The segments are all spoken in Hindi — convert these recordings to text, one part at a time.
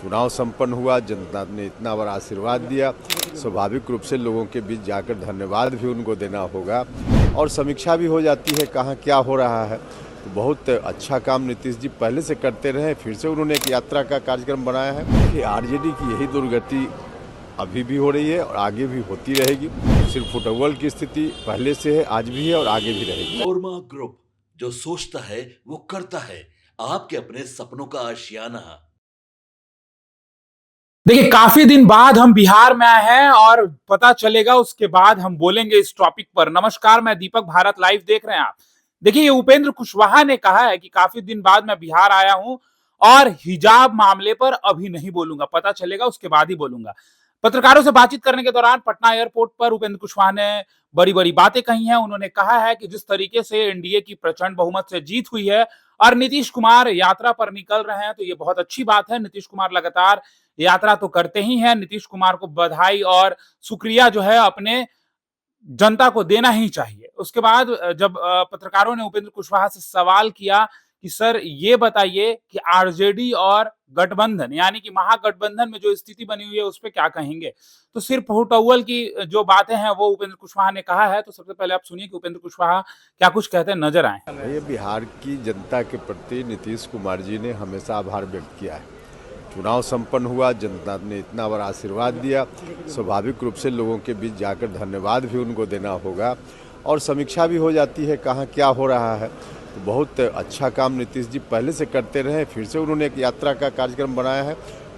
चुनाव संपन्न हुआ, जनता ने इतना बड़ा आशीर्वाद दिया, स्वाभाविक रूप से लोगों के बीच जाकर धन्यवाद भी उनको देना होगा और समीक्षा भी हो जाती है कहाँ क्या हो रहा है। तो बहुत अच्छा काम नीतीश जी पहले से करते रहे, फिर से उन्होंने एक यात्रा का कार्यक्रम बनाया है कि आरजेडी की यही दुर्गति अभी भी हो रही है और आगे भी होती रहेगी। सिर्फ फुटबॉल की स्थिति पहले से है, आज भी है और आगे भी रहेगी। मनोरमा ग्रुप, जो सोचता है वो करता है। आपके अपने सपनों का आशियाना। देखिए, काफी दिन बाद हम बिहार में आए हैं और पता चलेगा उसके बाद हम बोलेंगे इस टॉपिक पर। नमस्कार, मैं दीपक, भारत लाइव देख रहे हैं आप। देखिए, ये उपेंद्र कुशवाहा ने कहा है कि काफी दिन बाद मैं बिहार आया हूं और हिजाब मामले पर अभी नहीं बोलूंगा, पता चलेगा उसके बाद ही बोलूंगा। पत्रकारों से बातचीत करने के दौरान पटना एयरपोर्ट पर उपेंद्र कुशवाहा ने बड़ी बड़ी बातें कही हैं। उन्होंने कहा है कि जिस तरीके से एनडीए की प्रचंड बहुमत से जीत हुई है और नीतीश कुमार यात्रा पर निकल रहे हैं, तो ये बहुत अच्छी बात है। नीतीश कुमार लगातार यात्रा तो करते ही हैं। नीतीश कुमार को बधाई और शुक्रिया जो है अपने जनता को देना ही चाहिए। उसके बाद जब पत्रकारों ने उपेंद्र कुशवाहा से सवाल किया कि सर ये बताइए कि आरजेडी और गठबंधन यानी कि महागठबंधन में जो स्थिति बनी हुई है उस पर क्या कहेंगे, तो सिर्फ फुटबॉल की जो बातें हैं वो उपेंद्र कुशवाहा ने कहा है। तो सबसे पहले आप सुनिए कि उपेंद्र कुशवाहा क्या कुछ कहते हैं, नजर आए। ये बिहार की जनता के प्रति नीतीश कुमार जी ने हमेशा आभार व्यक्त किया है। चुनाव संपन्न हुआ, जनता ने इतना बड़ा आशीर्वाद दिया, स्वाभाविक रूप से लोगों के बीच जाकर धन्यवाद भी उनको देना होगा और समीक्षा भी हो जाती है कहाँ क्या हो रहा है। तो बहुत अच्छा काम नीतीश जी पहले से करते रहे, फिर से उन्होंने एक यात्रा का कार्यक्रम बनाया है,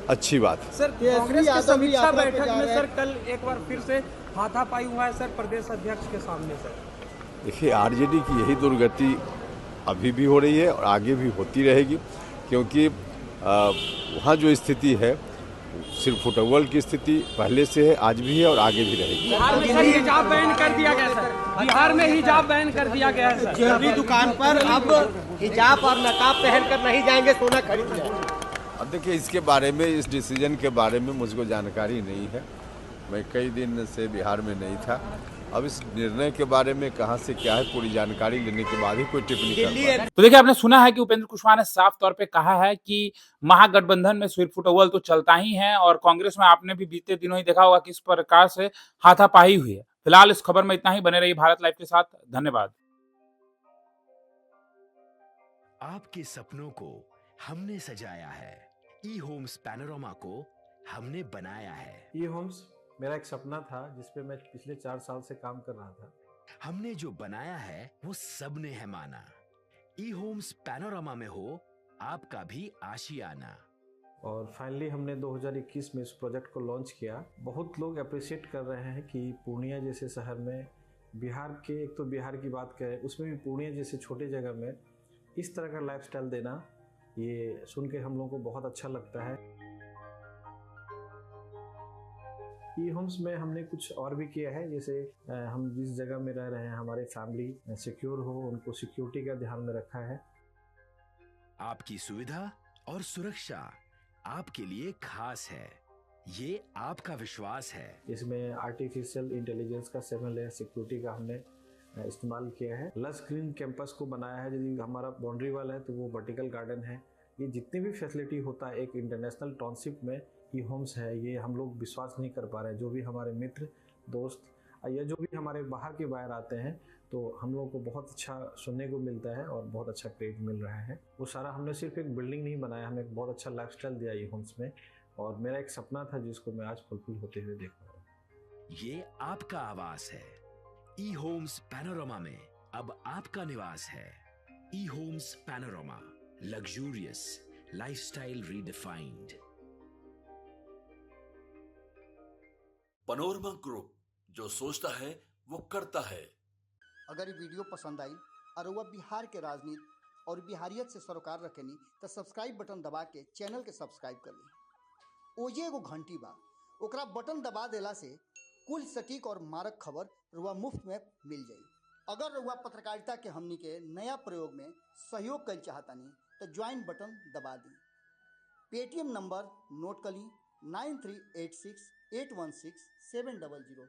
अच्छी बात है। सर, कांग्रेस की समीक्षा बैठक में सर कल एक बार फिर से हाथापाई हुआ है सर प्रदेश अध्यक्ष के सामने। सर देखिए, आरजेडी की यही दुर्गति अभी भी हो रही है और आगे भी होती रहेगी, क्योंकि वहाँ जो स्थिति है सिर्फ फुटबॉल की स्थिति पहले से है, आज भी है और आगे भी रहेगी। बिहार में सर हिजाब बैन कर दिया गया। सर बिहार में हिजाब बैन कर दिया गया है। सर ज्वेलरी दुकान पर अब हिजाब और नकाब पहनकर नहीं जाएंगे, सोना खरीद जाएंगे। अब देखिए, इसके बारे में, इस डिसीजन के बारे में मुझको जानकारी नहीं है। मैं कई दिन से बिहार में नहीं था। अब इस निर्णय के बारे में कहां से क्या है, पूरी जानकारी लेने के बाद ही कोई टिप्पणी कर पाऊंगा। तो देखिए, आपने सुना है कि उपेंद्र कुशवाहा ने साफ तौर पे कहा है कि महागठबंधन में सिर्फ फुटबॉल तो चलता ही है और कांग्रेस में आपने भी बीते दिनों ही देखा होगा किस प्रकार से हाथापाई हुई है। फिलहाल इस खबर में इतना ही। बने रहिए भारत लाइव के साथ। धन्यवाद। आपके सपनों को हमने सजाया है, ई होम्स पैनोरमा को हमने बनाया है। ई होम्स मेरा एक सपना था जिस पे मैं पिछले 4 साल से काम कर रहा था। हमने जो बनाया है वो सबने है माना। ई होम्स पैनोरमा में हो आपका भी आशियाना। और फाइनली हमने 2021 में इस प्रोजेक्ट को लॉन्च किया। बहुत लोग अप्रिशिएट कर रहे हैं कि पूर्णिया जैसे शहर में, बिहार के, एक तो बिहार की बात करें उसमें भी पूर्णिया जैसे छोटे जगह में इस तरह का लाइफस्टाइल देना, ये सुन के हम लोगों को बहुत अच्छा लगता है। ई होम्स में हमने कुछ और भी किया है, जैसे हम जिस जगह में रह रहे हैं हमारे फैमिली सिक्योर हो, उनको सिक्योरिटी का ध्यान में रखा है। आपकी सुविधा और सुरक्षा आपके लिए खास है, ये आपका विश्वास है। इसमें आर्टिफिशियल इंटेलिजेंस का 7 लेयर सिक्योरिटी का हमने इस्तेमाल किया है। लस ग्रीन कैंपस को बनाया है। यदि हमारा बाउंड्री वाल है तो वो वर्टिकल गार्डन है। ये जितनी भी फैसिलिटी होता है एक इंटरनेशनल टाउनशिप में ई होम्स है, ये हम लोग विश्वास नहीं कर पा रहे हैं। जो भी हमारे मित्र, दोस्त या जो भी हमारे बाहर के बाहर आते हैं तो हम लोगों को बहुत अच्छा सुनने को मिलता है और बहुत अच्छा क्रेडिट मिल रहा है। वो सारा हमने सिर्फ एक बिल्डिंग नहीं बनाया, हमें एक बहुत अच्छा लाइफस्टाइल दिया ई होम्स में, और मेरा एक सपना था जिसको मैं आज फुलफिल होते हुए देख रहा हूँ। ये आपका आवास है। ई होम्स पैनोरमा में अब आपका निवास है। E homes panorama, luxurious lifestyle redefined. Manorama group, जो सोचता है वो करता है। अगर ये वीडियो पसंद आई और वह बिहार के राजनीति और बिहारियत से सरोकार रखेनी तो सब्सक्राइब बटन दबा के चैनल के सब्सक्राइब कर ली। ओजे एगो घंटी बा, ओकरा बटन दबा देला से कुल सटीक और मारक खबर रुआ मुफ्त में मिल जाई। अगर रुआ पत्रकारिता के हमनी के नया प्रयोग में सहयोग कर चाहतानी तो ज्वाइन बटन दबा दी। पेटीएम नंबर नोट कर ली 9386816700।